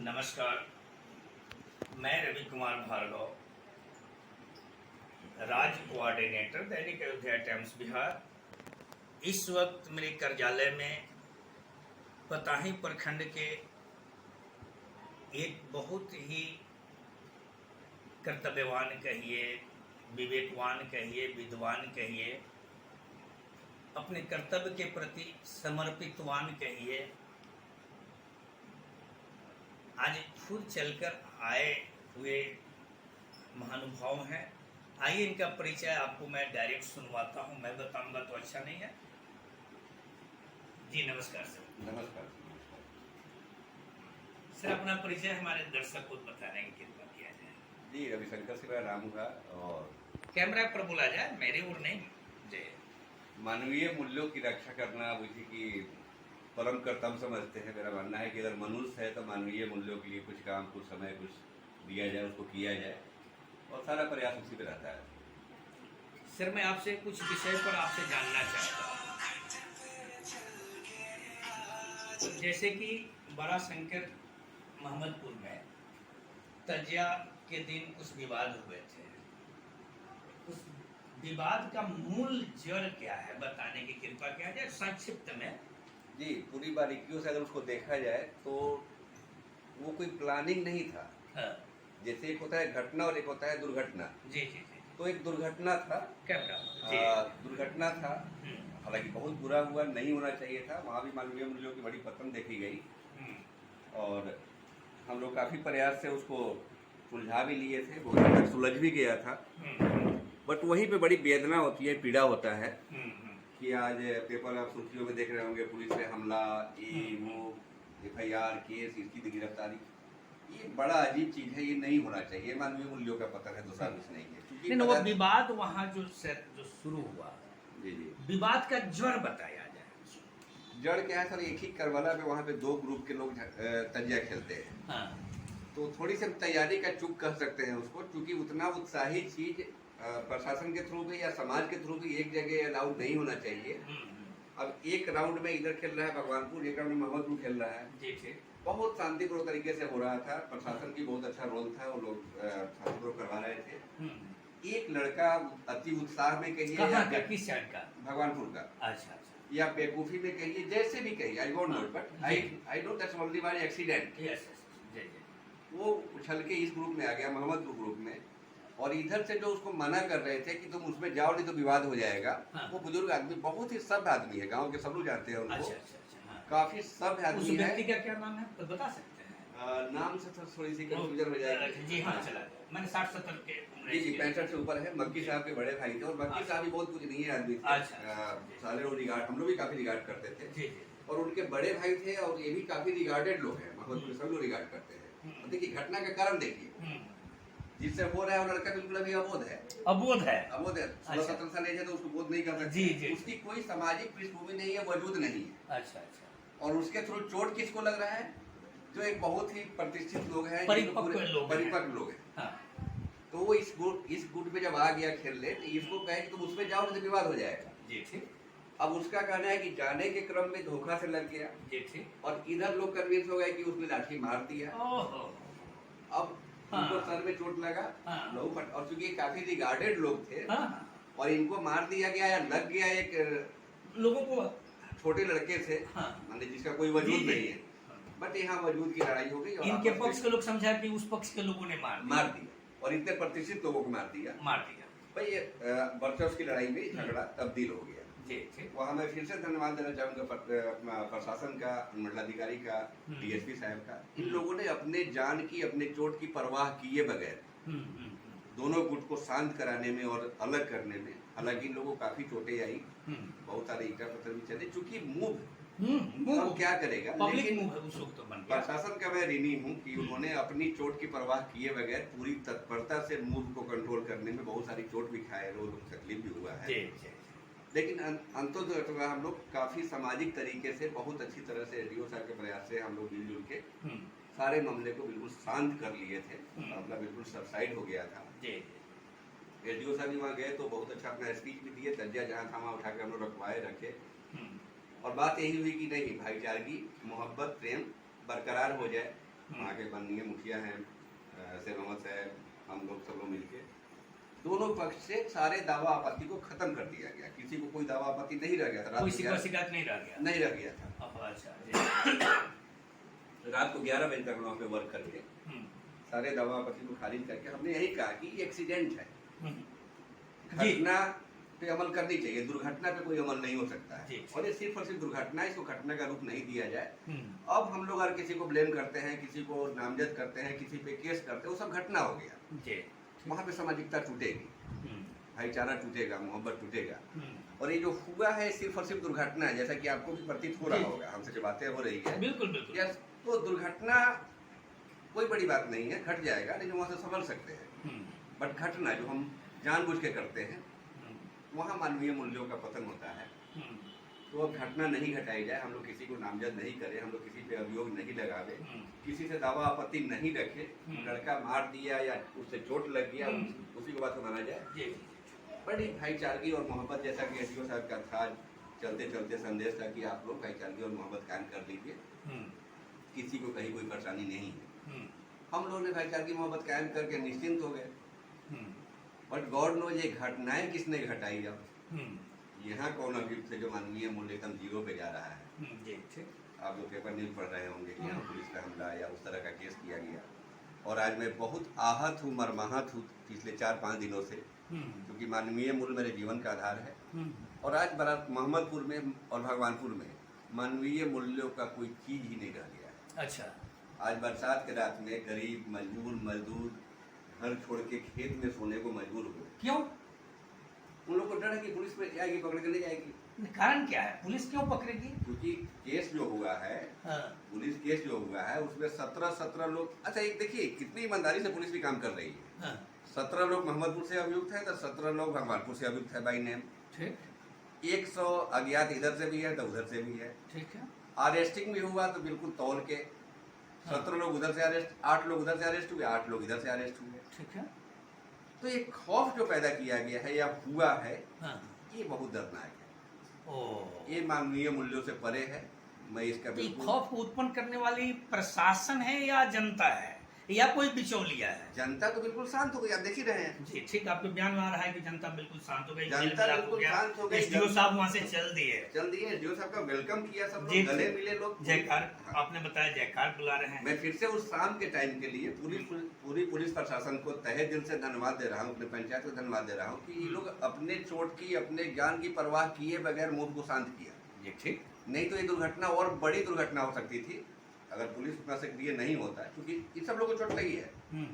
नमस्कार। मैं रवि कुमार भार्गव, राज्य कोऑर्डिनेटर दैनिक अयोध्या टाइम्स बिहार। इस वक्त मेरे कार्यालय में पताही प्रखंड के एक बहुत ही कर्तव्यवान कहिए, विवेकवान कहिए, विद्वान कहिए, अपने कर्तव्य के प्रति समर्पितवान कहिए, आज खुद चलकर आए हुए महानुभाव हैं। आइए इनका परिचय आपको मैं डायरेक्ट सुनवाता हूं। मैं बताऊंगा तो अच्छा नहीं है। जी नमस्कार सर। नमस्कार। सर अपना परिचय हमारे दर्शक को बताने की कृपा किया जाए। जी रविशंकर से मेरा नाम हुआ और कैमरा पर बोला जाए, मेरी ओर नहीं। जी। मानवीय मूल्यों की रक्षा करना मुझे की परम कर्तव्य समझते हैं। मेरा मानना है कि अगर मनुष्य है तो मानवीय मूल्यों के लिए कुछ काम, कुछ समय, कुछ दिया जाए, उसको किया जाए और सारा प्रयास उसी पे रहता है। सर मैं आपसे कुछ विषय पर आपसे जानना चाहता हूँ। जैसे कि बड़ा शंकर मोहम्मदपुर में तजिया के दिन कुछ विवाद हुए थे। उस विवाद का मूल जड़ क्या है, बताने की कृपा किया जाए संक्षिप्त में। जी, पूरी बारीकियों से अगर उसको देखा जाए तो वो कोई प्लानिंग नहीं था। हाँ। जैसे एक होता है घटना और एक होता है दुर्घटना। जी जी जी। तो एक दुर्घटना था। दुर्घटना था, हालांकि बहुत बुरा हुआ, नहीं होना चाहिए था। वहाँ भी मानवीय मूल्यों की बड़ी पतन देखी गई और हम लोग काफी प्रयास से उसको सुलझा भी लिए थे, बहुत हद तक सुलझ भी गया था। बट वहीं पे बड़ी वेदना होती है, पीड़ा होता है कि आज पेपर आप सुर्खियों में देख रहे होंगे, पुलिस पे हमला, ये वो, FIR, केस, इसकी गिरफ्तारी। ये बड़ा अजीब चीज है, ये नहीं होना चाहिए। मानवीय मूल्यों का पतन है, दूसरा कुछ नहीं है। नहीं, वो विवाद वहाँ जो शुरू हुआ, जी जी, विवाद का जड़ बताया जाए। जड़ क्या है सर? एक ही करबला पे वहाँ पे दो ग्रुप के लोग तजिया खेलते हैं। हाँ। तो थोड़ी सी तैयारी का चूक कह सकते हैं उसको, क्योंकि उतना उत्साही चीज प्रशासन के थ्रू भी या समाज के थ्रू भी एक जगह अलाउड नहीं होना चाहिए। अब एक राउंड में इधर खेल रहा है भगवानपुर, एक राउंड में मोहम्मदपुर खेल रहा है। जी जी। बहुत शांतिपूर्ण तरीके से हो रहा था। प्रशासन की बहुत अच्छा रोल था, वो लोग शांतिपूर्वक करवा रहे थे। एक लड़का अति उत्साह में कहिए, किस साइड का? भगवानपुर का। अच्छा, या बेवकूफी में कहिए, जैसे भी कहिए, I don't know, but I know that's only by accident. वो उछल के इस ग्रुप में आ गया, मोहम्मदपुर ग्रुप में, और इधर से जो उसको मना कर रहे थे कि तुम उसमें जाओ नहीं तो विवाद हो जाएगा। हाँ। वो बुजुर्ग आदमी, बहुत ही सभ्य आदमी है, गांव के सब लोग जानते हैं उनको। अच्छा, हाँ। काफी सभ्य आदमी है। उस व्यक्ति का क्या नाम है तो बता सकते हैं? नाम से थोड़ी सी कंफ्यूजन हो जाएगी। जी हाँ, चला मैंने 60-70 के जी जी, 65 से ऊपर है। मक्की साहब के बड़े भाई थे और मक्की साहब भी बहुत कुछ नहीं है आदमी थे। साले लोग रिगार्ड, हम लोग भी काफी रिगार्ड करते थे। और उनके बड़े भाई थे और ये भी काफी रिगार्डेड लोग हैं, मोहम्मदपुर सब लोग रिगार्ड करते हैं। देखिए घटना का कारण देखिए, जिससे हो रहा है वो लड़का बिल्कुल अभी अबोध है। 16-17 साल एज है तो उसको बोध नहीं कर सकते। उसकी कोई सामाजिक पृष्ठभूमि नहीं है, वजूद नहीं है। अच्छा। और उसके थ्रू चोट किसको लग रहा है? जो एक बहुत ही प्रतिष्ठित लोग हैं, परिपक्व लोग हैं। हाँ। तो वो इस गुट पे जब आ गया खेलने, तो इसको कहे कि तुम उसमें जाओ नहीं तो विवाद हो जाएगा। जी ठीक। अब उसका कहना है कि जाने के क्रम में धोखा से लग गया। जी ठीक। और इधर लोग कन्विंस हो गए कि उसने लाठी मार दिया। अब उनको सर में चोट लगा, लोग, और चूंकि काफी रिगार्डेड लोग थे और इनको मार दिया गया या लग गया एक लोगों को, छोटे लड़के से, माने जिसका कोई वजूद नहीं है, बट यहाँ वजूद की लड़ाई हो गई और इनके पक्ष के लोग समझा कि उस पक्ष के लोगों ने मार दिया और इतने प्रतिष्ठित लोगों को मार दिया भाई। ये वर्चस्व की लड़ाई में झगड़ा तब्दील हो गया। जी, वहाँ मैं फिर से धन्यवाद देना चाहूंगा प्रशासन का, मंडलाधिकारी का, DSP साहब का। इन लोगों ने अपने जान की, अपने चोट की परवाह किए बगैर दोनों गुट को शांत कराने में और अलग करने में, हालांकि इन लोगों को काफी चोटें आई, बहुत सारे ईटा पत्थर भी चले, चूंकि मूव अब क्या करेगा, लेकिन प्रशासन का मैं ऋणी हूँ कि उन्होंने अपनी चोट की परवाह किए बगैर पूरी तत्परता से मूव को कंट्रोल करने में, बहुत सारी चोट भी खाए, लोगों को तकलीफ भी हुआ है, लेकिन अंततः हम लोग काफी सामाजिक तरीके से, बहुत अच्छी तरह से DO साहब के प्रयास से हम लोग मिलजुल के सारे मामले को बिल्कुल शांत कर लिए थे। मामला बिल्कुल सबसाइड हो गया था। DO साहब भी वहाँ गए तो बहुत अच्छा अपना स्पीच भी दिए, तजिया जहाँ था वहाँ उठा के हम लोग रखवाए रखे और बात यही हुई कि नहीं, भाईचारगी, मोहब्बत, प्रेम बरकरार हो जाए वहाँ के माननीय मुखिया हैं शेर मोहम्मद साहब, हम लोग सब लोग मिलके दोनों पक्ष से सारे दावा आपत्ति को खत्म कर दिया गया। किसी को कोई दावा आपत्ति नहीं रह गया था। कोई शिकायत नहीं रह गया, नहीं रह गया था। अच्छा, रात को 11 बजे तक वहाँ पे वर्क करके सारे दावा आपत्ति को खारिज करके हमने यही कहा कि ये एक्सीडेंट है, घटना पे अमल करनी चाहिए, दुर्घटना पे कोई अमल नहीं हो सकता है। और ये सिर्फ और सिर्फ दुर्घटना है, इसको घटना का रूप नहीं दिया जाए। अब हम लोग अगर किसी को ब्लेम करते हैं, किसी को नामजद करते हैं, किसी पे केस करते हैं, वो सब घटना हो गया। वहाँ पे सामाजिकता टूटेगी, भाईचारा टूटेगा, मोहब्बत टूटेगा। और ये जो हुआ है सिर्फ और सिर्फ दुर्घटना है, जैसा कि आपको भी प्रतीत हो रहा होगा हमसे जो बातें हो रही है। बिल्कुल बिल्कुल। तो दुर्घटना कोई बड़ी बात नहीं है, घट जाएगा, लेकिन वहाँ से संभल सकते हैं। बट घटना जो हम जानबूझ के करते हैं, वहाँ मानवीय मूल्यों का पतन होता है। तो अब घटना नहीं घटाई जाए, हम लोग किसी को नामजद नहीं करें, हम लोग किसी पे अभियोग नहीं लगावे, किसी से दावा आपत्ति नहीं रखे। लड़का मार दिया या उससे चोट लग गया, उसी को बात को माना जाए। बड़ी भाईचारगी और मोहब्बत, जैसा कि एसडीओ साहब का था, चलते चलते संदेश था कि आप लोग भाईचारगी और मोहब्बत कायम कर लीजिए, किसी को कहीं कोई परेशानी नहीं है। हम लोगों ने भाईचारगी मोहब्बत कायम करके निश्चिंत हो गए। बट गॉड नो ये घटनाएं किसने घटाई। अब यहाँ कौन अभियुक्त है जो मानवीय मूल्य एकदम जीरो पे जा रहा है। आप लोग पेपर न्यूज पढ़ रहे होंगे कि यहाँ पुलिस का हमला या उस तरह का केस किया गया। और आज मैं बहुत आहत हूँ, मर्माहत हूँ पिछले 4-5 दिनों से, क्योंकि मानवीय मूल्य मेरे जीवन का आधार है। और आज मोहम्मदपुर में और भगवानपुर में मानवीय मूल्यों का कोई चीज ही नहीं रह गया है। अच्छा, आज बरसात के रात में गरीब मजदूर घर छोड़ के खेत में सोने को मजबूर हुए। क्यों? उन लोग को डर है कि पुलिस में आएगी, पकड़ के ले जाएगी। कारण क्या है, पुलिस क्यों पकड़ेगी? क्योंकि केस जो हुआ है, पुलिस केस जो हुआ है, उसमें 17 लोग। अच्छा, एक देखिए कितनी ईमानदारी से पुलिस भी काम कर रही है। 17 लोग मोहम्मदपुर से अभियुक्त है, तो 17 लोग भगवानपुर से अभियुक्त है बाई नेम। ठीक। 100 अज्ञात इधर से भी है तो उधर से भी है। ठीक है। अरेस्टिंग भी हुआ तो बिल्कुल तौल के 17 लोग उधर से अरेस्ट, 8 लोग उधर से अरेस्ट हुए, 8 लोग इधर से अरेस्ट हुए। ठीक है। तो ये खौफ जो पैदा किया गया है या हुआ है, ये बहुत दर्दनाक है। ये मानवीय मूल्यों से परे है। मैं इसका खौफ को उत्पन्न करने वाली प्रशासन है या जनता है या कोई बिचौलिया है? जनता तो बिल्कुल शांत हो गई, आप देख ही रहे हैं। जी ठीक, आपके बयान में आ रहा है कि जनता बिल्कुल शांत हो गई। जनता बिल्कुल शांत हो गई। एसडीओ साहब वहाँ से चल दिए। एसडीओ साहब का वेलकम किया, सब लोग गले मिले, लोग जयकार, आपने बताया जयकार बुला रहे हैं। मैं फिर से उस शाम के टाइम के लिए पूरी पुलिस प्रशासन को तहे दिल से धन्यवाद दे रहा हूँ, अपने पंचायत को धन्यवाद दे रहा हूँ कि ये लोग अपने चोट की, अपने ज्ञान की परवाह किए बगैर मुंह को शांत किया। ठीक, नहीं तो ये दुर्घटना और बड़ी दुर्घटना हो सकती थी अगर पुलिस उतना सक्रिय नहीं होता, क्योंकि इन सब लोगों को चोट लगी है।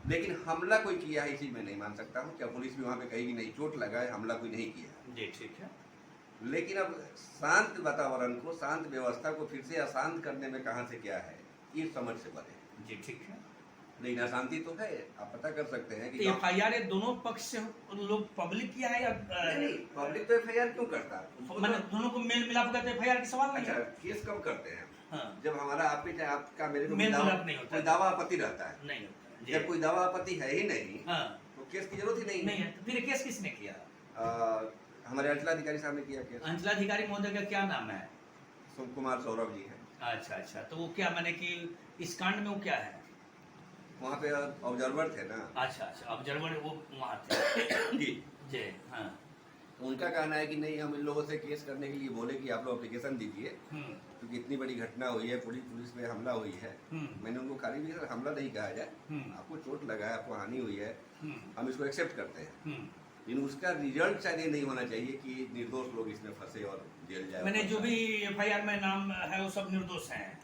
लेकिन हमला कोई किया है इसी में नहीं मान सकता हूँ। क्या पुलिस भी वहाँ पे कहेगी नहीं चोट लगा है, हमला कोई नहीं किया। जी ठीक है। लेकिन अब शांत वातावरण को, शांत व्यवस्था को फिर से अशांत करने में कहाँ से क्या है, ये समझ से परे। जी ठीक है। लेकिन अशांति तो है, आप पता कर सकते हैं कि एफआईआर दोनों पक्ष से लोग पब्लिक किया है या नहीं? पब्लिक तो एफआईआर क्यों करता है? मैंने दोनों को मेल मिलाप करते एफआईआर की सवाल नहीं है। केस कब करते हैं? जब हमारा आपका मेरे को कोई दावा आपत्ति रहता है। नहीं होता। जब कोई दावा आपत्ति है ही नहीं, तो केस की जरूरत ही नहीं है। तो फिर केस किसने किया? हमारे अंचलाधिकारी साहब ने किया केस। अंचलाधिकारी महोदय का क्या नाम है? सोम कुमार सौरभ जी है। अच्छा अच्छा, तो वो क्या मैंने कि इस कांड में वो क्या है? वहाँ पे ऑब्जर्वर थे ना। अच्छा अच्छा, ऑब्जर्वर वो वहाँ थे। जी हाँ। उनका कहना है कि नहीं, हम इन लोगों से केस करने के लिए बोले कि आप लोग एप्लीकेशन दीजिए, क्योंकि इतनी बड़ी घटना हुई है, पुलिस पे हमला हुई है। मैंने उनको खाली भी हमला नहीं कहा जाए, आपको चोट लगा है, आपको हानि हुई है, हम इसको एक्सेप्ट करते हैं। लेकिन उसका रिजल्ट शायद ये नहीं होना चाहिए कि निर्दोष लोग इसमें फंसे और जेल जाए। मैंने जो भी एफआईआर में नाम है वो सब निर्दोष हैं।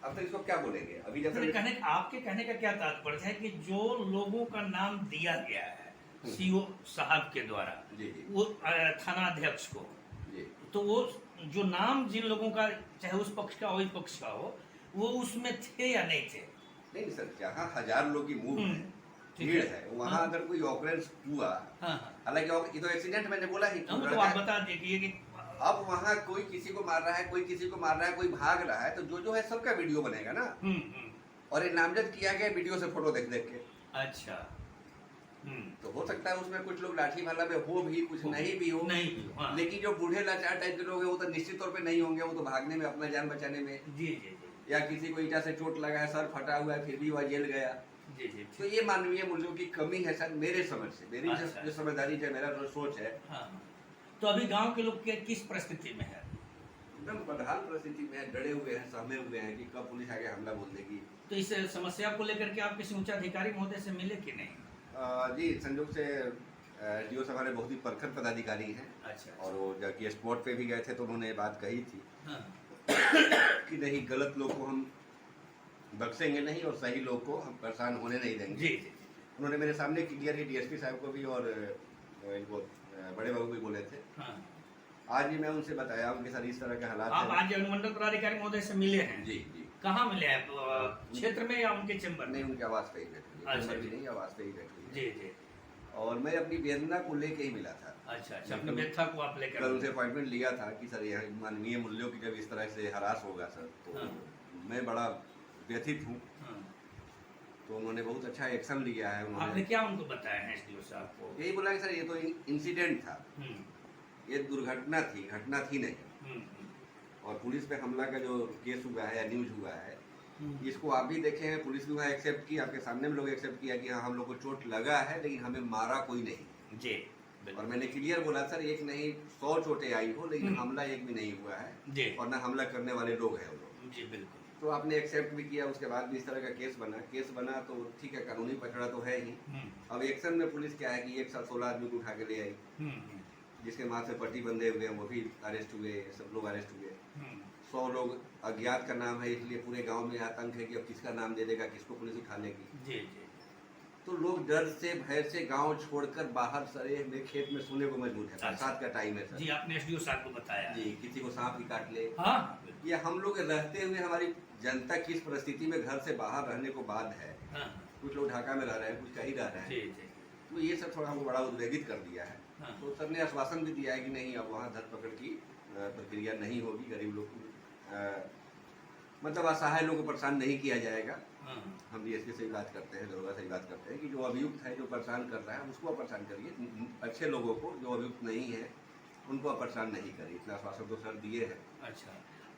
अब तो इसको क्या बोलेंगे? अभी जब आपके कहने का क्या तात्पर्य है कि जो लोगों का नाम दिया गया है सीओ साहब के द्वारा, वो थाना अध्यक्ष को, तो वो जो नाम जिन लोगों का, चाहे उस पक्ष का हो इस पक्ष का हो, वो उसमें थे या नहीं थे? नहीं सर, जहाँ 1000 लोग की मूव है, भीड़ है, वहाँ अगर कोई ऑकरेंस हुआ, हालांकि ये तो एक्सीडेंट मैंने बोला ही, तो आप बता दीजिए कि अब वहाँ कोई किसी को मार रहा है, कोई किसी को मार रहा है, कोई भाग रहा है, तो जो है सबका वीडियो बनेगा ना। और ये नामजद किया गया वीडियो से फोटो देख देख के। अच्छा, तो हो सकता है उसमें कुछ लोग लाठी भाला में हो भी, कुछ नहीं भी हो। लेकिन जो बूढ़े लाचार टाइप के लोग हैं वो तो निश्चित तौर पे नहीं होंगे, वो तो भागने में, अपना जान बचाने में। जी जी जी। या किसी को ईटा से चोट लगा है, सर फटा हुआ है, फिर भी वह जेल गया। जी जी। तो ये मानवीय मूल्यों की कमी है सर, मेरे समझ से, मेरी अच्छा। जो समझदारी है, मेरा जो सोच है। हाँ। तो अभी गांव के लोग किस परिस्थिति में है? एकदम बदहाल परिस्थिति में है, डरे हुए हैं, सहमे हुए हैं कि कब पुलिस आके हमला बोल देगी। तो इस समस्या को लेकर के आप किसी ऊंचे अधिकारी महोदय से मिले कि नहीं? जी, संयोग से डीओ साहब हमारे बहुत ही परखर पदाधिकारी हैं। अच्छा। और वो जबकि स्पॉट पे भी गए थे तो उन्होंने ये बात कही थी हाँ। कि नहीं, गलत लोग को हम बख्शेंगे नहीं और सही लोग को हम परेशान होने नहीं देंगे। जी जी। उन्होंने मेरे सामने क्लियर ही डीएसपी साहब को भी और इनको बड़े बाबू भी बोले थे। हाँ। आज भी मैं उनसे बताया उनके साथ इस तरह के हालात आप आज अनुमंडल पदाधिकारी महोदय से मिले हैं? जी जी। कहाँ मिले हैं? क्षेत्र में या उनके चैम्बर में? नहीं, उनके आवास पे ही बैठे हुए, अच्छा, चैम्बर भी जी। नहीं, आवास पे ही बैठे हुए। जी जी। और मैं अपनी वेदना को लेके ही मिला था। अच्छा अच्छा, अपने व्यथा को आप लेकर कल उनसे अपॉइंटमेंट लिया था कि सर यह मानवीय मूल्यों की जब इस तरह से हरास होगा सर, तो हाँ। मैं बड़ा व्यथित हूँ। हाँ। तो उन्होंने बहुत अच्छा एक्शन लिया है। आपने उन्होंने क्या उनको बताया है एसडीओ साहब को? यही बोला कि सर ये तो इंसिडेंट था, हम्म, ये दुर्घटना थी, घटना थी नहीं। और पुलिस पे हमला का जो केस हुआ है या न्यूज हुआ है, इसको आप भी देखे हैं, पुलिस भी वहाँ एक्सेप्ट की, आपके सामने में लोग एक्सेप्ट किया कि हाँ हम लोग को चोट लगा है लेकिन हमें मारा कोई नहीं। जी। और मैंने क्लियर बोला सर, एक नहीं 100 चोटें आई हो लेकिन हमला एक भी नहीं हुआ है जी। और ना हमला करने वाले लोग हैं वो लोग। जी बिल्कुल। तो आपने एक्सेप्ट भी किया, उसके बाद भी इस तरह का केस बना तो ठीक है, कानूनी पचड़ा तो है ही। अब एक्शन में पुलिस क्या है कि एक साथ 16 आदमी को उठा के ले आई, जिसके माथ से पट्टी बंधे हुए हैं वो भी अरेस्ट हुए, सब लोग अरेस्ट हुए। 100 लोग अज्ञात का नाम है, इसलिए पूरे गांव में आतंक है कि अब किसका नाम दे देगा, किसको पुलिस उठा लेगी। जी जी। तो लोग डर से भय से गांव छोड़कर बाहर सरे में खेत में सोने को मजबूर है। बरसात का टाइम है सर। जी, आपने एसडीओ साहब को बताया। जी, किसी को सांप ही काट ले। हाँ। ये हम लोग रहते हुए हमारी जनता किस परिस्थिति में घर से बाहर रहने को बाद है। हाँ। कुछ लोग ढाका में रह रहे हैं, कुछ कहीं रह रहे जी हैं। जी। तो ये सब थोड़ा हमको बड़ा उद्वेगित कर दिया है। हाँ। तो सर ने आश्वासन भी दिया है कि नहीं, अब वहाँ धरपकड़ की प्रक्रिया नहीं होगी, गरीब लोग को मतलब असहाय लोगों को परेशान नहीं किया जाएगा। हाँ। हम डीएसपी से भी बात करते हैं, दरोगा से भी बात करते हैं कि जो अभियुक्त है, जो परेशान कर रहा है उसको आप परेशान करिए, अच्छे लोगों को, जो अभियुक्त नहीं है उनको आप परेशान नहीं करिए। इतना आश्वासन तो सर दिए हैं। अच्छा,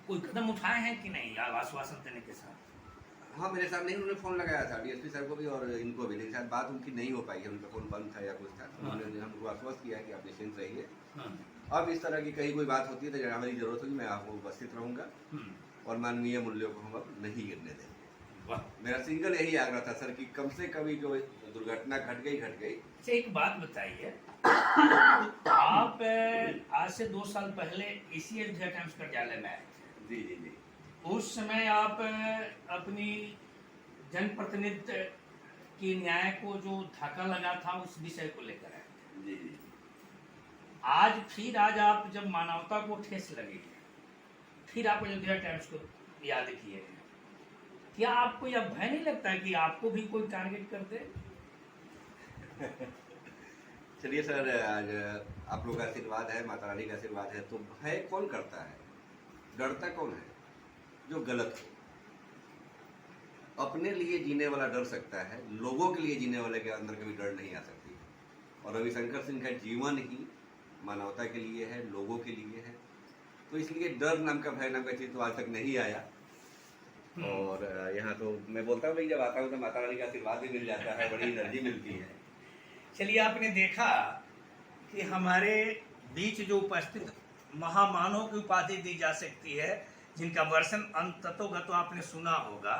कोई कदम उठाए हैं कि नहीं आश्वासन देने के साथ? हाँ, मेरे सामने ही उन्होंने फ़ोन लगाया था डीएसपी साहब को भी और इनको भी, लेकिन शायद बात उनकी नहीं हो पाई है, उनका फ़ोन बंद था या कुछ था। उन्होंने हमको आश्वस्त किया कि आप निश्चिंत रहिए। हाँ। अब इस तरह की कहीं कोई बात होती है तो हमारी ज़रूरत होगी, मैं आपको उपस्थित रहूँगा और मानवीय मूल्यों को हम अब नहीं गिरने देंगे। मेरा सिंगल यही आग्रह था सर कि कम से कम जो दुर्घटना घट गई। अच्छा, एक बात बताइए, आप आज से 2 साल पहले इसी अयोध्या टाइम्स कार्यालय में आए थे। जी जी जी। उस समय आप अपनी जनप्रतिनिधित्व की न्याय को जो धक्का लगा था उस विषय को लेकर आए थे। जी जी। आज आप जब मानवता को ठेस लगी, फिर आप अयोध्या टाइम्स को याद किए हैं, क्या आपको यह भय नहीं लगता है कि आपको भी कोई टारगेट कर दे? चलिए सर, आज आप लोग का आशीर्वाद है, माता रानी का आशीर्वाद है, तो भय कौन करता है, डरता कौन है? जो गलत हो। अपने लिए जीने वाला डर सकता है, लोगों के लिए जीने वाले के अंदर कभी डर नहीं आ सकती। और रविशंकर सिंह का जीवन ही मानवता के लिए है, लोगों के लिए है, तो इसलिए डर नाम का, भय नाम का चीज तो आज तक नहीं आया। और यहाँ तो मैं बोलता हूँ भाई, जब आता हूँ तो माता रानी का आशीर्वाद भी मिल जाता है, बड़ी एनर्जी मिलती है। चलिए, आपने देखा कि हमारे बीच जो उपस्थित महामानव की उपाधि दी जा सकती है, जिनका वर्षन अंततोगत आपने सुना होगा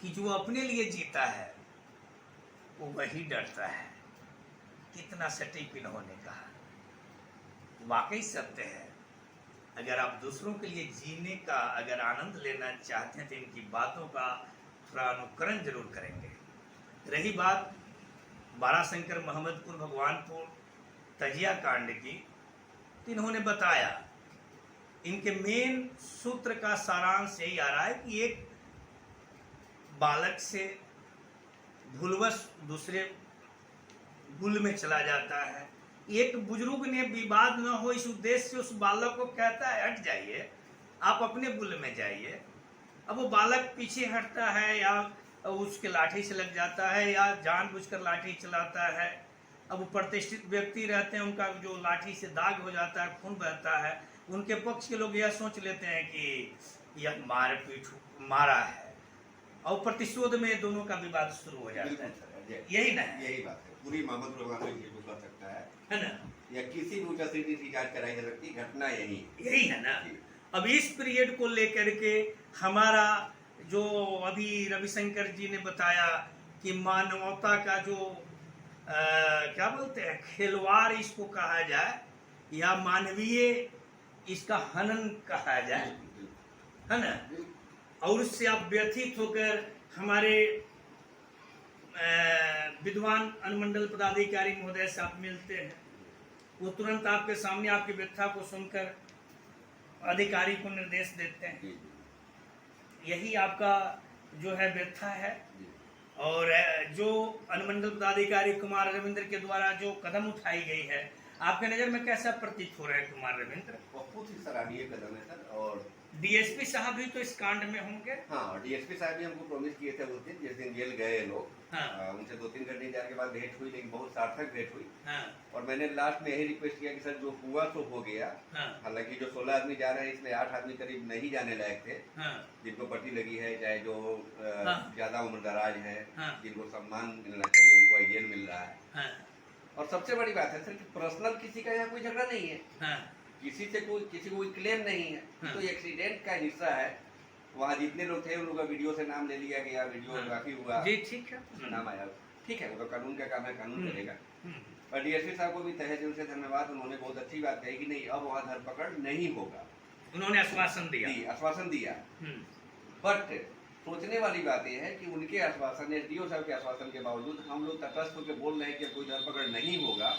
कि जो अपने लिए जीता है वो वही डरता है। कितना सटीक इन्होंने कहा, वाकई सत्य है। अगर आप दूसरों के लिए जीने का अगर आनंद लेना चाहते हैं तो इनकी बातों का थोड़ा अनुकरण जरूर करेंगे। रही बात बाराशंकर मोहम्मदपुर भगवानपुर तजिया कांड की, तो इन्होंने बताया, इनके मेन सूत्र का सारांश यही आ रहा है कि एक बालक से भूलवश दूसरे गुल में चला जाता है। एक बुजुर्ग ने विवाद न हो इस उद्देश्य से उस बालक को कहता है, हट जाइए, आप अपने गुल में जाइए। अब वो बालक पीछे हटता है या उसके लाठी से लग जाता है या जानबूझकर लाठी चलाता है। अब वो प्रतिष्ठित व्यक्ति रहते हैं, उनका जो लाठी से दाग हो जाता है, खून बहता है, उनके पक्ष के लोग यह सोच लेते हैं कि या मारपीट मारा है, और प्रतिशोध में दोनों का विवाद शुरू हो जाता है। यही ना है? यही बात है। पूरी मोहम्मद ये कुछ हो सकता है ना? या किसी भी ऊंचा सीधी जांच कराई जा सकती, घटना यही है ना। अब इस पीरियड को लेकर के हमारा जो अभी रविशंकर जी ने बताया कि मानवता का जो क्या बोलते हैं, खिलवाड़ इसको कहा जाए या मानवीय इसका हनन कहा जाए, है ना। और उससे आप व्यथित होकर हमारे विद्वान अनुमंडल पदाधिकारी महोदय से आप मिलते हैं, वो तुरंत आपके सामने आपकी व्यथा को सुनकर अधिकारी को निर्देश देते हैं। यही आपका जो है व्यथा है। और जो अनुमंडल पदाधिकारी कुमार रविंद्र के द्वारा जो कदम उठाई गई है, आपके नजर में कैसा प्रतीत हो रहा है कुमार रविंद्र? बहुत ही सराहनीय कदम है सर। और डीएसपी साहब भी तो इस कांड में होंगे। हाँ, डीएसपी साहब भी हमको प्रॉमिस किए थे उस दिन, जिस दिन जेल गए लोग। हाँ। उनसे 2-3 घंटे इंतजार के बाद भेंट हुई, लेकिन बहुत सार्थक भेंट हुई। हाँ। और मैंने लास्ट में यही रिक्वेस्ट किया कि सर जो हुआ तो हो गया। हाँ। हालांकि जो 16 आदमी जा रहे हैं इसमें 8 आदमी करीब नहीं जाने लायक थे। हाँ। जिनको पट्टी लगी है, चाहे जो हाँ। ज्यादा उम्र दराज है, हाँ। जिनको सम्मान मिलना चाहिए उनको आईजेल मिल रहा है। हाँ। और सबसे बड़ी बात है सर कि पर्सनल किसी का यहाँ कोई झगड़ा नहीं है। हाँ। किसी से किसी को कोई क्लेम नहीं है। हाँ। तो एक्सीडेंट का हिस्सा है। वहाँ जितने लोग थे उन लोगों का वीडियो से नाम ले लिया गया, वीडियोग्राफी हुआ जी, ठीक है, नाम आया, ठीक है, वो तो कानून का काम है, कानून करेगा। और डीएसपी साहब को भी तहे दिल से धन्यवाद। उन्होंने बहुत अच्छी बात कही कि नहीं, अब वहाँ धरपकड़ नहीं होगा। उन्होंने आश्वासन दिया। आश्वासन दिया। बट सोचने वाली बात यह है कि उनके आश्वासन, एसडीओ साहब के आश्वासन के बावजूद हम लोग तटस्थ होकर बोल रहे हैं कि कोई धरपकड़ नहीं होगा,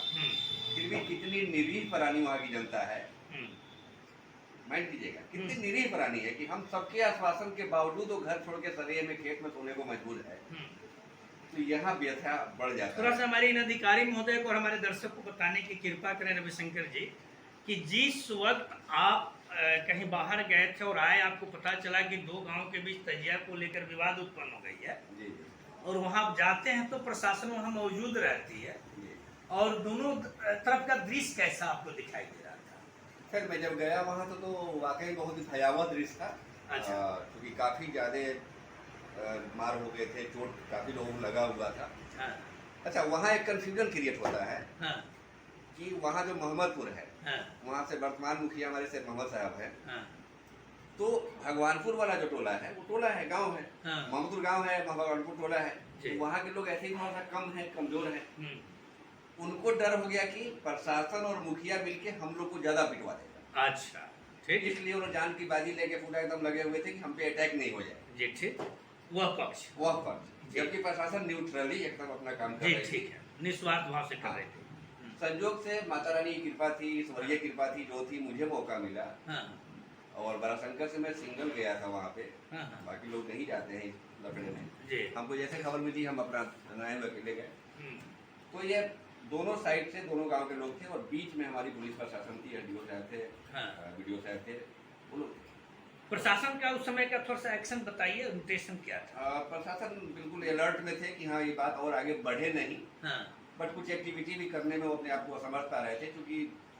फिर भी कितनी निरीह प्राणी वहाँ की जनता है। माइंड कीजिएगा, कितनी निरीह प्राणी है कि हम सबके आश्वासन के बावजूद वो घर छोड़ के सरेह में खेत में सोने को मजबूर है। तो यहाँ व्यथा बढ़ जाता है। थोड़ा सा हमारे इन अधिकारी महोदय को और हमारे दर्शक को बताने की कृपा करें रविशंकर जी कि जिस वक्त आप कहीं बाहर गए थे और आए, आपको पता चला कि दो गांव के बीच तजिया को लेकर विवाद उत्पन्न हो गई है। जी। और वहां जाते हैं तो प्रशासन वहां मौजूद रहती है, और दोनों तरफ का दृश्य कैसा आपको दिखाई दे रहा था? सर मैं जब गया वहाँ तो वाकई बहुत ही भयावह दृश्य था। अच्छा। क्योंकि काफी ज्यादा मार हो गए थे, चोट काफी लोगों को लगा हुआ था। हाँ। अच्छा, वहाँ एक कंफ्यूजन क्रिएट होता है। हाँ। कि वहाँ जो मोहम्मदपुर है, हाँ। वहाँ से वर्तमान मुखिया हमारे शेख मोहम्मद साहब है। हाँ। तो भगवानपुर वाला जो टोला है वो टोला है, गांव है। हाँ। मोहम्मदपुर गांव है, भगवानपुर टोला है। तो वहाँ के लोग ऐसे ही थोड़ा सा कम है, कमजोर है। उनको डर हो गया कि प्रशासन और मुखिया मिलके हम लोग को ज्यादा पिटवा देगा। अच्छा, ठीक। इसलिए उन्होंने जान की बाजी लेके पूरा एकदम लगे हुए थे कि हम पे अटैक नहीं हो जाए। जी, ठीक। वह पक्ष जबकि प्रशासन न्यूट्रली एकदम अपना काम कर रही थी। ठीक है, निस्वार्थ भाव से कर रहे थे। संयोग से माता रानी की कृपा थी, ईश्वरीय कृपा थी, जो थी, मुझे मौका मिला। हाँ। और बराशंकर से मैं सिंगल गया था वहाँ पे। हाँ। बाकी लोग नहीं जाते हैं लकड़े में। जी। हमको जैसे खबर मिली हम अपना नारायण अकेले गए। तो ये दोनों साइड से दोनों गांव के लोग थे और बीच में हमारी पुलिस प्रशासन थी, एसडीओ साहब थे, वीडियो साहब थे। वो लोग प्रशासन का उस समय का थोड़ा सा एक्शन बताइए, उद्देश्य क्या था? प्रशासन बिल्कुल अलर्ट में थे कि हाँ ये बात और आगे बढ़े नहीं। हाँ। बट कुछ एक्टिविटी भी करने में वो अपने आप को असमर्थ पा रहे थे, क्योंकि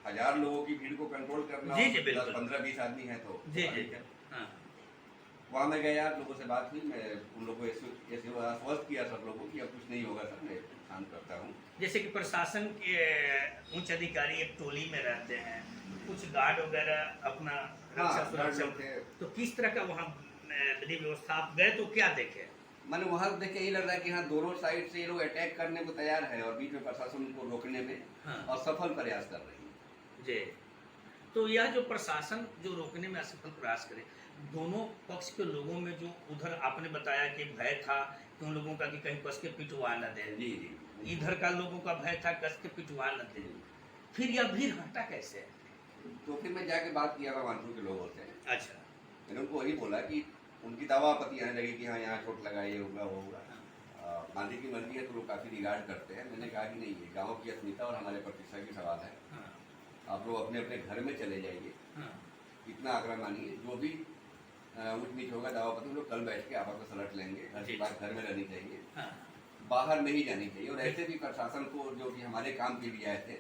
1000 लोगों की भीड़ को कंट्रोल करना, 10-15-20 आदमी है तो हाँ। वहाँ मैं गया, लोगों से बात हुई, मैं उन लोगों को ऐसे आश्वस्त किया सब लोगों की अब कुछ नहीं होगा सर, मैं शांत करता हूँ। जैसे कि प्रशासन के उच्च अधिकारी एक टोली में रहते हैं, कुछ गार्ड वगैरह अपना सुरक्षा, तो किस तरह का वहाँ विधि व्यवस्था? आप गए तो क्या देखे? मैंने वहाँ देख के यही लग रहा है कि हाँ दोनों साइड से ये लोग अटैक करने को तैयार है और बीच में प्रशासन को रोकने में असफल प्रयास कर रही है। जी। तो यह जो प्रशासन जो रोकने में असफल प्रयास करे, दोनों पक्ष के लोगों में जो उधर आपने बताया कि भय था कि उन लोगों का कि कहीं कस के पिटवा न दे, जी। इधर का लोगों का भय था कस के पिटवा न दे, फिर यह भीड़ हटा कैसे? तो फिर मैं जाके बात किया भगवानपुर के लोगों से। अच्छा। मैंने उनको वही बोला कि उनकी दवा पति आने लगी कि हाँ यहाँ चोट लगा, ये होगा वो होगा। मालिक की मर्जी है तो लोग काफी रिगार्ड करते हैं। मैंने कहा कि नहीं, ये गाँव की अस्मिता और हमारे प्रतिष्ठा की सवाल है। आप लोग अपने अपने घर में चले जाइए, इतना आग्रह मानिए, जो भी ऊँच नीच होगा दावापति लोग कल बैठ के आपस में सलट लेंगे। घर की बात घर में रहनी चाहिए, बाहर नहीं जानी चाहिए। और ऐसे भी प्रशासन को जो कि हमारे काम के लिए आए थे,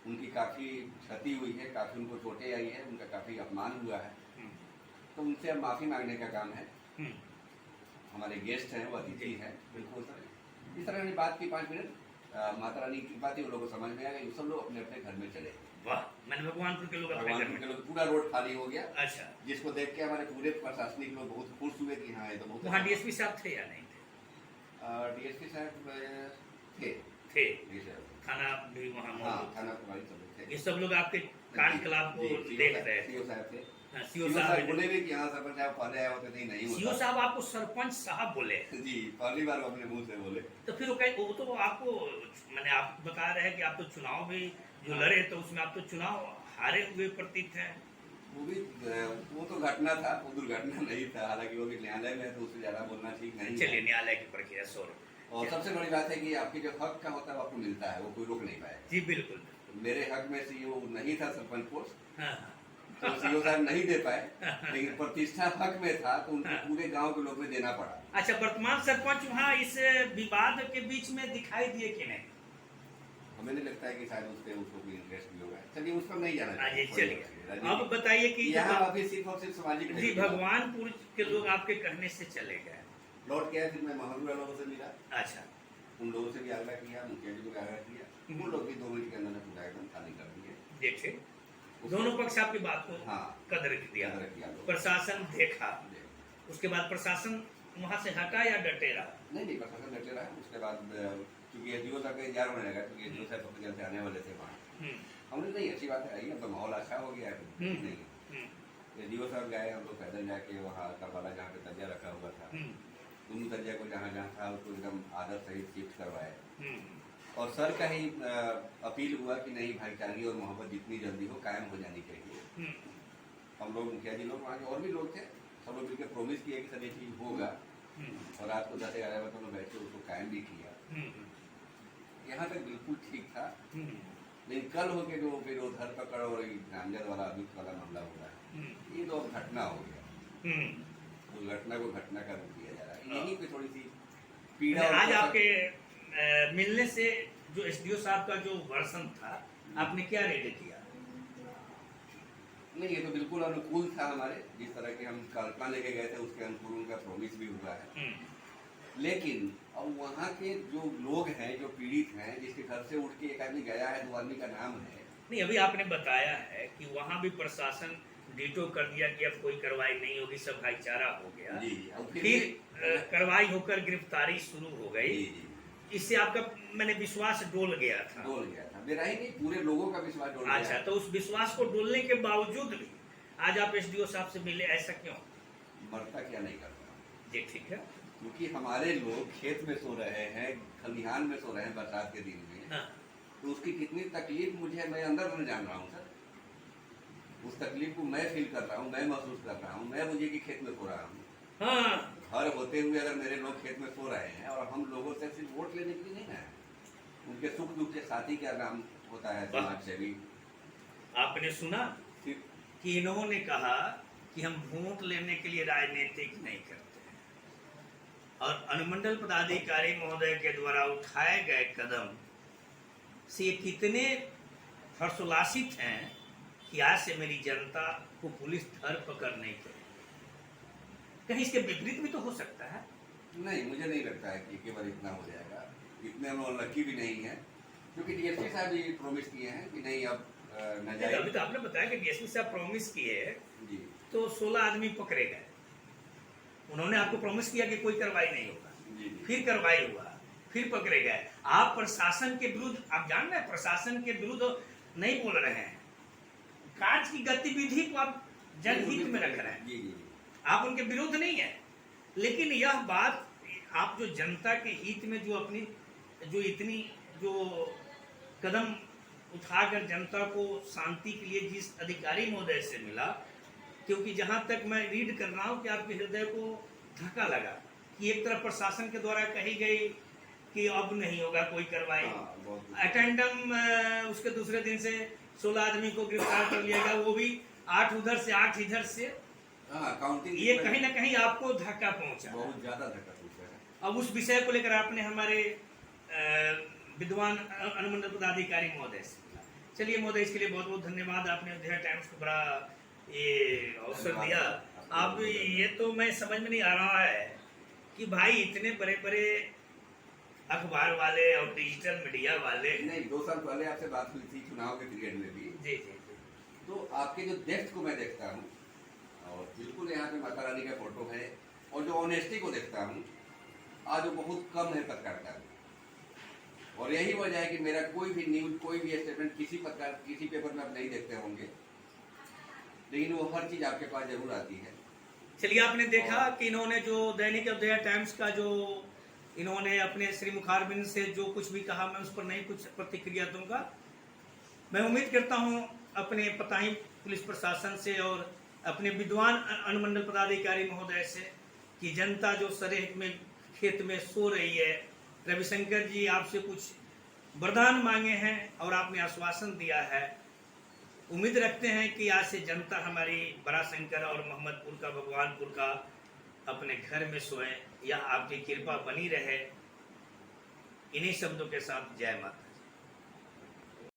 उनकी काफी क्षति हुई है, काफी उनको चोटें आई है, उनका काफी अपमान हुआ है। तो उनसे अब माफी मांगने का काम है। हम्म। हमारे गेस्ट हैं, वो अतिथि हैं, बिल्कुल सर इस तरह की बात की 5 मिनट माता रानी की बात उन लोगों को समझ में आ गई, सब लोग अपने अपने घर में चले। वाह, मैंने भगवानपुर के लोग अपने घर भगवानपुर में। के लोग पूरा रोड खाली हो गया। अच्छा, जिसको देख के हमारे पूरे प्रशासनिक लोग बहुत खुश हुए कि हाँ ये तो बहुत वहाँ डीएसपी साहब थे या नहीं थे? डीएसपी साहब थे थे, जी सर। थाना भी वहाँ हाँ मौजूद थाना प्रभारी सब लोग थे। ये सब लोग आपके कार्यकलाप को देख रहे थे। सीओ साहब थे। हाँ, सीओ साहब बोले भी कि हाँ सरपंच साहब पहले आए होते नहीं सीओ होता। साहब आपको सरपंच साहब बोले? जी पहली बार वो अपने मुंह से बोले। तो फिर वो तो आपको, मैंने आप बता रहे हैं कि आप तो चुनाव भी जो लड़े तो उसमें आप तो चुनाव हारे हुए प्रतीत हैं। वो तो घटना था, वो दुर्घटना नहीं था, हालांकि वो भी न्यायालय में है तो उससे ज्यादा बोलना ठीक नहीं है। चलिए, न्यायालय की प्रक्रिया, सॉरी। और सबसे बड़ी बात है कि आपके जो हक का होता है वो आपको मिलता है, वो कोई रोक नहीं पाएगा। जी बिल्कुल। मेरे हक में सीओ नहीं था सरपंच पोस्ट, हाँ, तो सीओ साहब नहीं दे पाए, लेकिन प्रतिष्ठा हक में था तो उनको पूरे गांव के लोग में देना पड़ा। अच्छा, वर्तमान सरपंच वहाँ इस विवाद के बीच में दिखाई दिए कि नहीं? हमें नहीं लगता है कि शायद उसको कोई इंटरेस्ट भी होगा। चलिए उस पर नहीं जाना जी चलिए, अब बताइए कि यहाँ अभी सिर्फ और सिर्फ सामाजिक जी भगवानपुर के लोग आपके कहने से चले गए, लौट के आए, फिर मैं महलूर लोगों से मिला। अच्छा, उन लोगों से भी आग्रह किया, मुखिया जी को भी आग्रह किया, वो लोग भी 2 मिनट के अंदर पूरा एकदम खाली कर दिए। देखिए दोनों पक्ष आपकी बात को हाँ कदर किया, कदर किया। प्रशासन देखा, उसके बाद प्रशासन वहाँ से हटा या डटे रहा? नहीं प्रशासन डटे रहा। उसके बाद क्योंकि एसडीओ साहब का इंतजार होने लगा, क्योंकि एसडीओ साहब सबसे जल्द से आने वाले थे वहाँ। हमने नहीं अच्छी बात है, आइए अब तो माहौल अच्छा हो गया है। नहीं एसडीओ साहब गए, हम लोग पैदल जाके वहाँ करवाला जहाँ पे तजिया रखा हुआ था, दोनों तजिया को जहाँ जहाँ था उसको एकदम आदर सहित शिफ्ट करवाए। और सर का ही अपील हुआ कि नहीं, भाईचारे और मोहब्बत जितनी जल्दी हो कायम हो जानी चाहिए। हम लोग मुखिया जी लोग, वहाँ के और भी लोग थे, सब लोग मिलकर प्रोमिस किए कि सर ये चीज होगा, और रात को 10-11 बजे हम बैठ के उसको कायम भी किया। यहाँ तक बिल्कुल ठीक था, लेकिन कल हो के जो फिर वो धरपकड़ और नामजद वाला अभियुक्त वाला मामला हो रहा है, ये तो अब घटना हो गया। उस घटना को घटना का रूप दिया जा रहा है, यहीं पे थोड़ी सी पीड़ा। आज आपके मिलने से जो एसडीओ साहब का जो वर्षन था, आपने क्या रेट किया? नहीं ये तो बिल्कुल अनुकूल था हमारे, जिस तरह के हम कल्पना लेके गए थे उसके अनुकूल उनका प्रोमिस भी हुआ है। लेकिन अब वहाँ के जो लोग हैं, जो पीड़ित हैं, जिसके घर से उठ के एक आदमी गया है, 2 आदमी का नाम है। नहीं, अभी आपने बताया है कि वहाँ भी प्रशासन डीटो कर दिया कि अब कोई कार्रवाई नहीं होगी, सब भाईचारा हो गया। फिर कार्रवाई होकर गिरफ्तारी शुरू हो गई। इससे आपका मैंने विश्वास डोल गया था। मेरा ही नहीं, पूरे लोगों का विश्वास डोल गया। अच्छा, तो उस विश्वास को डोलने के बावजूद भी आज आप एसडीओ साहब से मिले, ऐसा क्यों? मरता क्या नहीं करता जी, ठीक है। क्योंकि हमारे लोग खेत में सो रहे हैं, खलिहान में सो रहे हैं बरसात के दिन में। हाँ। तो उसकी कितनी तकलीफ मुझे, मैं अंदर में जान रहा हूँ सर, उस तकलीफ को मैं फील कर रहा हूँ, मैं महसूस कर रहा हूँ। मैं मुझे कि खेत में सो रहा हूँ, हाँ। घर होते हुए अगर मेरे लोग खेत में सो रहे हैं, और हम लोगों से सिर्फ वोट लेने के लिए नहीं आए, उनके सुख दुख के साथी क्या नाम होता है, समाज सेवी। आपने सुना कि इन्होंने कहा कि हम वोट लेने के लिए राजनीतिक नहीं करते हैं, और अनुमंडल पदाधिकारी महोदय के द्वारा उठाए गए कदम से कितने हर्षोल्लासित हैं कि आज से मेरी जनता को पुलिस धरपकड़ नहीं करेगी। कहीं इसके विपरीत भी तो हो सकता है? नहीं, मुझे नहीं लगता है कि केवल इतना हो जाएगा, इतने हम लकी भी नहीं है, क्योंकि डीएसपी साहब भी प्रॉमिस किए हैं कि नहीं अब न जाए। अभी तो आपने बताया कि डीएसपी साहब प्रॉमिस किए जी, तो 16 आदमी पकड़े गए। उन्होंने आपको प्रॉमिस किया कि कोई कार्रवाई नहीं होगा, फिर कार्रवाई हुआ, फिर पकड़े गए। आप प्रशासन के विरुद्ध, आप जान रहे हैं प्रशासन के विरुद्ध नहीं बोल रहे हैं, कार्य की गतिविधि को आप जनहित में रख रहे हैं, आप उनके विरुद्ध नहीं है। लेकिन यह बात आप जो जनता के हित में जो अपनी जो इतनी जो कदम उठाकर जनता को शांति के लिए जिस अधिकारी महोदय से मिला, क्योंकि जहां तक मैं रीड कर रहा हूं कि आपके हृदय को धक्का लगा कि एक तरफ प्रशासन के द्वारा कही गई कि अब नहीं होगा कोई कार्रवाई, अटेंडम उसके दूसरे दिन से 16 आदमी को गिरफ्तार कर लिया गया, वो भी 8 उधर से 8 इधर से। ये कहीं ना कहीं आपको धक्का पहुंचा, बहुत ज्यादा धक्का पहुंचा। अब उस विषय को लेकर आपने हमारे विद्वान अनुमंडल पदाधिकारी महोदय से मिला। चलिए महोदय, इसके लिए बहुत बहुत धन्यवाद, आपने अयोध्या टाइम्स को बड़ा ये अवसर दिया अब ये तो मैं समझ में नहीं आ रहा है कि भाई इतने बड़े बड़े अखबार वाले और डिजिटल मीडिया वाले, नहीं 2 साल पहले आपसे बात हुई थी चुनाव के पीरियड में भी, जी जी जी, तो आपके जो डेप्थ को मैं देखता हूँ और बिल्कुल यहाँ पे माता रानी का फोटो है, और जो ऑनेस्टी को देखता हूँ आज वो बहुत कम है पत्रकारिता में। और यही वजह है कि मेरा कोई भी न्यूज, कोई भी स्टेटमेंट किसी पेपर में आप नहीं देखते होंगे, लेकिन वो हर चीज आपके पास जरूर आती है। चलिए, आपने देखा कि इन्होंने जो दैनिक अवधया टाइम्स का जो इन्होंने अपने श्री मुखारबिंद से जो कुछ भी कहा, मैं उस पर नहीं कुछ प्रतिक्रिया दूंगा। मैं उम्मीद करता हूं अपने पताही पुलिस प्रशासन से और अपने विद्वान अनुमंडल पदाधिकारी महोदय से कि जनता जो सरेह में खेत में सो रही है, रविशंकर जी आपसे कुछ वरदान मांगे हैं और आपने आश्वासन दिया है। उम्मीद रखते हैं कि आज से जनता हमारी बड़ाशंकर और मोहम्मदपुर का, भगवानपुर का अपने घर में सोए, या आपकी कृपा बनी रहे। इन्हीं शब्दों के साथ जय माता।